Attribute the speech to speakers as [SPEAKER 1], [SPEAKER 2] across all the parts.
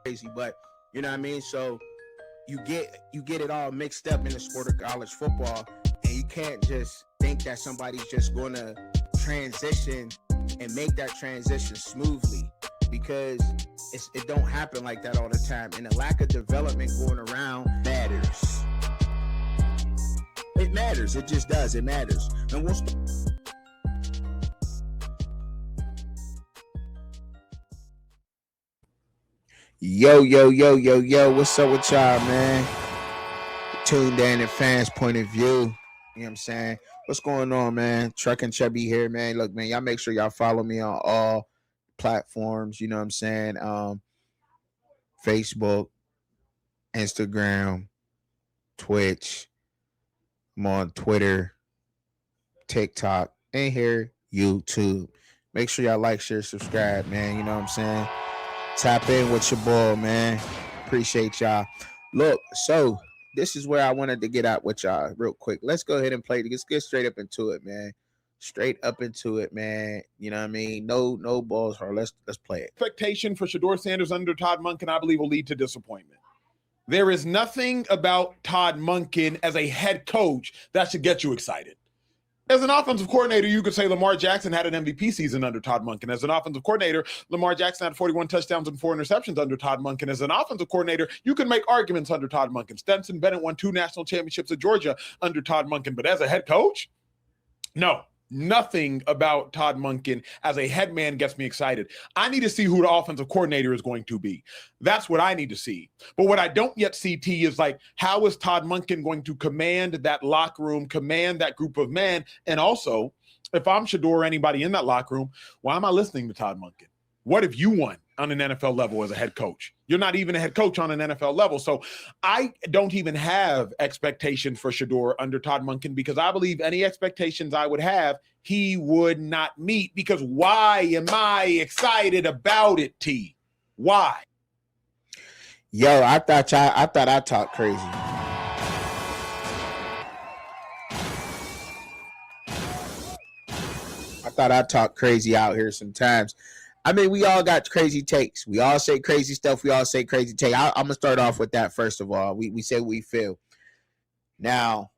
[SPEAKER 1] crazy, but you know what I mean? So you get it all mixed up in the sport of college football, and you can't just think that somebody's just gonna transition and make that transition smoothly, because it don't happen like that all the time, and the lack of development going around matters. It matters. It just does. It matters. And we'll Yo, yo, yo, yo, yo, what's up with y'all, man? Tuned in and fans' point of view. You know what I'm saying? What's going on, man? Truck and Chubby here, man. Look, man, y'all make sure y'all follow me on all platforms. You know what I'm saying? Facebook, Instagram, Twitch. I'm on Twitter, TikTok, and here, YouTube. Make sure y'all like, share, subscribe, man. You know what I'm saying? Tap in with your boy, man. Appreciate y'all. Look, so this is where I wanted to get out with y'all real quick. Let's go ahead and play. Let's get straight up into it, man. Straight up into it, man. You know what I mean? No balls hard. Let's play it.
[SPEAKER 2] Expectation for Shedeur Sanders under Todd Monken, I believe, will lead to disappointment. There is nothing about Todd Monken as a head coach that should get you excited. As an offensive coordinator, you could say Lamar Jackson had an MVP season under Todd Monken. As an offensive coordinator, Lamar Jackson had 41 touchdowns and 4 interceptions under Todd Monken. As an offensive coordinator, you can make arguments under Todd Monken. Stetson Bennett won 2 national championships at Georgia under Todd Monken. But as a head coach, no. Nothing about Todd Monken as a head man gets me excited. I need to see who the offensive coordinator is going to be. That's what I need to see. But what I don't yet see, T, is like, how is Todd Monken going to command that locker room, command that group of men? And also, if I'm Shedeur or anybody in that locker room, why am I listening to Todd Monken? What have you won on an NFL level as a head coach? You're not even a head coach on an NFL level. So I don't even have expectations for Shedeur under Todd Monken, because I believe any expectations I would have, he would not meet. Because why am I excited about it, T? Why?
[SPEAKER 1] Yo, I thought I talked crazy. I thought I talked crazy out here sometimes. I mean, we all got crazy takes. We all say crazy stuff. We all say crazy take. I'm going to start off with that first of all. We say what we feel. Now,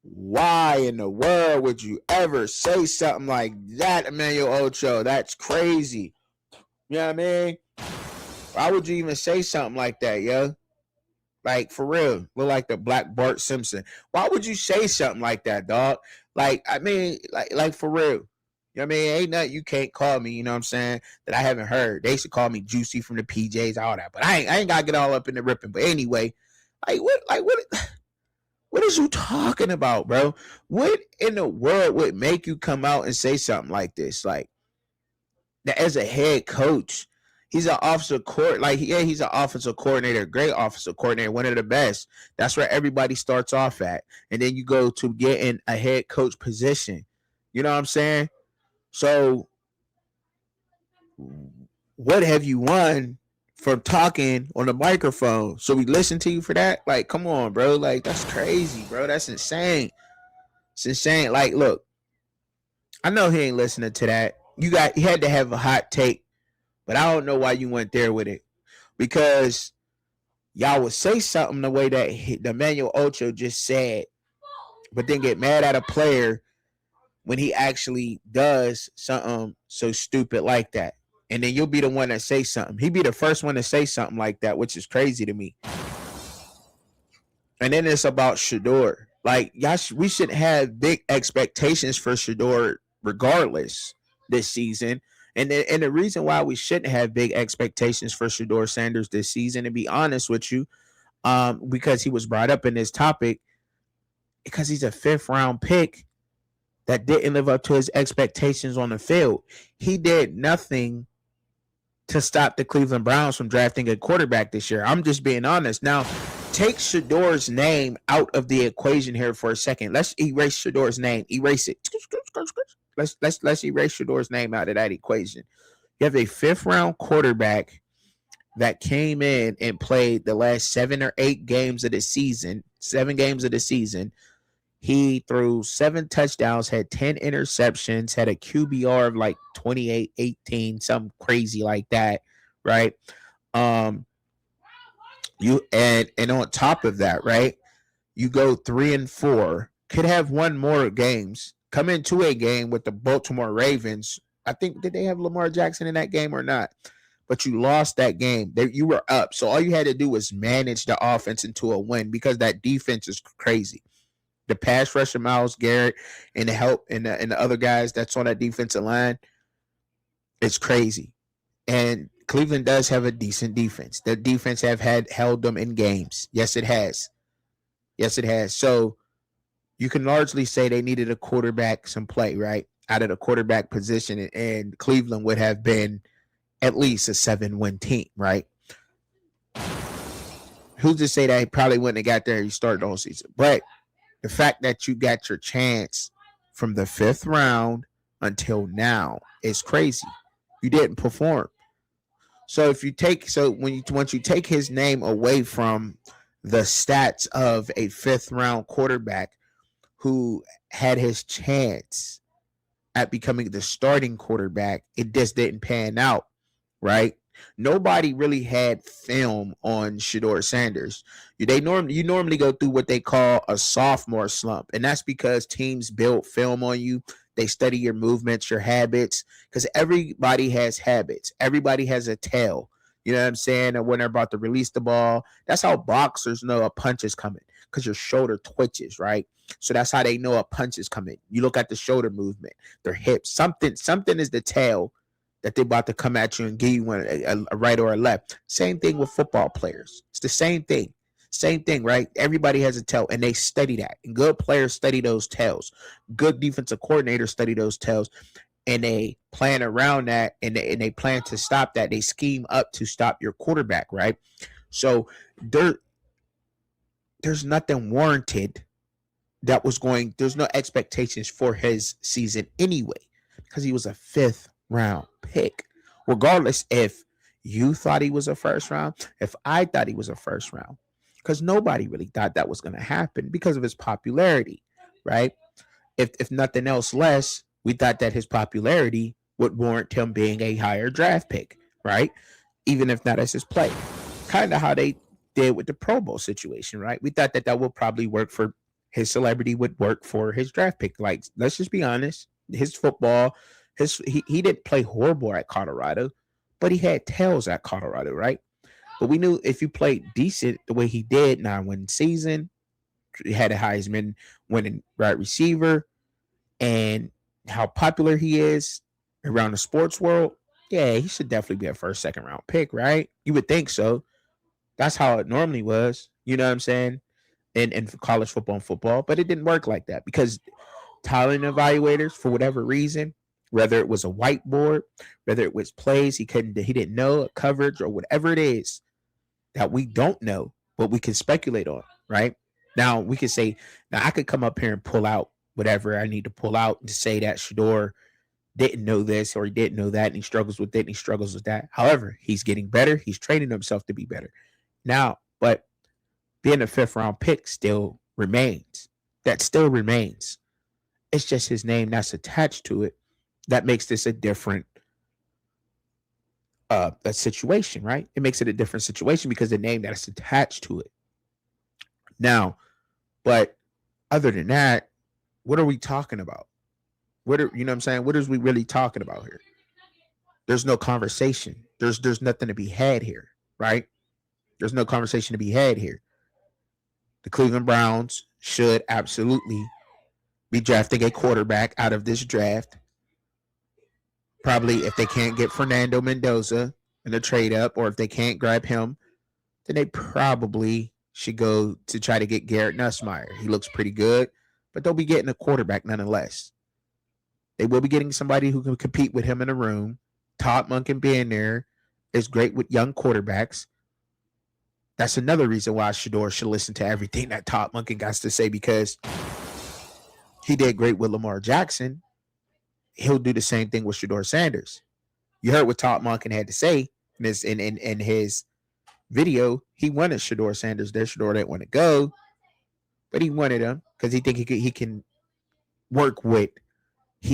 [SPEAKER 1] why in the world would you ever say something like that, Emmanuel Ocho? That's crazy. You know what I mean? Why would you even say something like that, yo? Like, for real. Look like the Black Bart Simpson. Why would you say something like that, dog? Like, I mean, like for real. You know what I mean? Ain't nothing you can't call me, you know what I'm saying, that I haven't heard. They used to call me Juicy from the PJs, all that. But I ain't got to get all up in the ripping. But anyway, what is you talking about, bro? What in the world would make you come out and say something like this? Like, that as a head coach, he's an offensive he's an offensive coordinator, great offensive coordinator, one of the best. That's where everybody starts off at. And then you go to get in a head coach position. You know what I'm saying? So, what have you won from talking on the microphone? So we listen to you for that? Like, come on, bro. Like, that's crazy, bro. That's insane. It's insane. Like, look, I know he ain't listening to that. You had to have a hot take, but I don't know why you went there with it. Because y'all would say something the way that the Emmanuel Ocho just said, but then get mad at a player when he actually does something so stupid like that. And then you'll be the one that say something. He'd be the first one to say something like that, which is crazy to me. And then it's about Shedeur. Like, we should have big expectations for Shedeur regardless this season. And the reason why we shouldn't have big expectations for Shedeur Sanders this season, to be honest with you, because he was brought up in this topic, because he's a 5th round pick that didn't live up to his expectations on the field. He did nothing to stop the Cleveland Browns from drafting a quarterback this year. I'm just being honest. Now, take Shedeur's name out of the equation here for a second. Let's erase Shedeur's name. Erase it. Let's erase Shedeur's name out of that equation. You have a 5th round quarterback that came in and played the last 7 or 8 games of the season, 7 games of the season. He threw 7 touchdowns, had 10 interceptions, had a QBR of like 28-18, something crazy like that, right? And on top of that, right? You go 3-4, could have won more games. Come into a game with the Baltimore Ravens. I think did they have Lamar Jackson in that game or not? But you lost that game. You were up, so all you had to do was manage the offense into a win because that defense is crazy. The pass rush of Myles Garrett and the help and the other guys that's on that defensive line, it's crazy. And Cleveland does have a decent defense. Their defense have held them in games. Yes, it has. Yes, it has. So you can largely say they needed a quarterback, some play, right? Out of the quarterback position, and Cleveland would have been at least a 7-win team, right? Who's to say that he probably wouldn't have got there if you started all season? But the fact that you got your chance from the 5th round until now is crazy. You didn't perform. So once you take his name away from the stats of a 5th round quarterback who had his chance at becoming the starting quarterback, it just didn't pan out, right? Nobody really had film on Shedeur Sanders. You normally go through what they call a sophomore slump, and that's because teams build film on you. They study your movements, your habits, because everybody has habits. Everybody has a tail. You know what I'm saying? And when they're about to release the ball, that's how boxers know a punch is coming, because your shoulder twitches, right? So that's how they know a punch is coming. You look at the shoulder movement, their hips. Something is the tail that they're about to come at you and give you a right or a left. Same thing with football players. It's the same thing. Same thing, right? Everybody has a tail, and they study that. And good players study those tails. Good defensive coordinators study those tails, and they plan around that, and they plan to stop that. They scheme up to stop your quarterback, right? So there's nothing warranted there's no expectations for his season anyway, because he was a 5th round pick. Regardless if you thought he was a 1st round, if I thought he was a 1st round, because nobody really thought that was going to happen because of his popularity, right? If nothing else less, we thought that his popularity would warrant him being a higher draft pick, right? Even if not as his play. Kind of how they did with the Pro Bowl situation, right? We thought that would probably work for his celebrity, would work for his draft pick. Like, let's just be honest. His football, he didn't play horrible at Colorado, but he had tails at Colorado, right? But we knew if you played decent the way he did, 9-win season, he had a Heisman winning right receiver, and how popular he is around the sports world, yeah, he should definitely be a 1st, 2nd round pick, right? You would think so. That's how it normally was. You know what I'm saying? In college football, but it didn't work like that because talent evaluators, for whatever reason, whether it was a whiteboard, whether it was plays he didn't know, coverage, or whatever it is that we don't know, but we can speculate on, right? Now we can say, I could come up here and pull out whatever I need to pull out to say that Shedeur didn't know this or he didn't know that, and he struggles with it and he struggles with that. However, he's getting better. He's training himself to be better now, but being a 5th round pick still remains. That still remains. It's just his name that's attached to it that makes this a different a situation, right? It makes it a different situation because the name that's attached to it. Now, but other than that, what are we talking about? You know what I'm saying? What is we really talking about here? There's no conversation. There's nothing to be had here, right? There's no conversation to be had here. The Cleveland Browns should absolutely be drafting a quarterback out of this draft. Probably if they can't get Fernando Mendoza in a trade up, or if they can't grab him, then they probably should go to try to get Garrett Nussmeier. He looks pretty good, but they'll be getting a quarterback nonetheless. They will be getting somebody who can compete with him in a room. Todd Monken being there is great with young quarterbacks. That's another reason why Shedeur should listen to everything that Todd Monken got to say, because he did great with Lamar Jackson. He'll do the same thing with Shedeur Sanders. You heard what Todd Monken had to say in his video. He wanted Shedeur Sanders there. Shedeur didn't want to go, but he wanted him because he think he can work with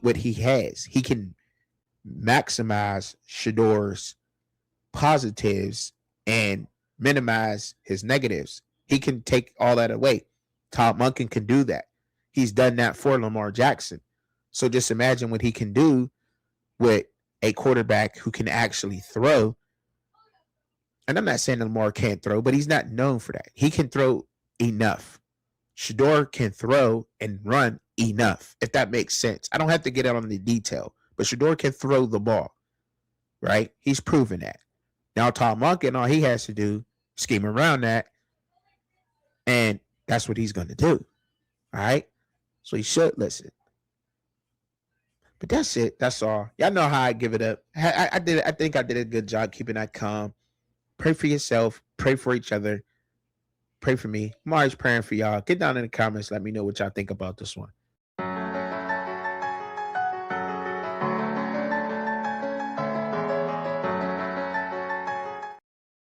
[SPEAKER 1] what he has. He can maximize Shedeur's positives and minimize his negatives. He can take all that away. Todd Monken can do that. He's done that for Lamar Jackson. So just imagine what he can do with a quarterback who can actually throw. And I'm not saying Lamar can't throw, but he's not known for that. He can throw enough. Shedeur can throw and run enough, if that makes sense. I don't have to get out on the detail, but Shedeur can throw the ball, right? He's proven that. Now, Todd Monken, all he has to do, scheme around that, and that's what he's going to do, all right? So he should listen. But that's it. That's all. Y'all know how I give it up. I did. I think I did a good job keeping that calm. Pray for yourself. Pray for each other. Pray for me. I'm always praying for y'all. Get down in the comments. Let me know what y'all think about this one.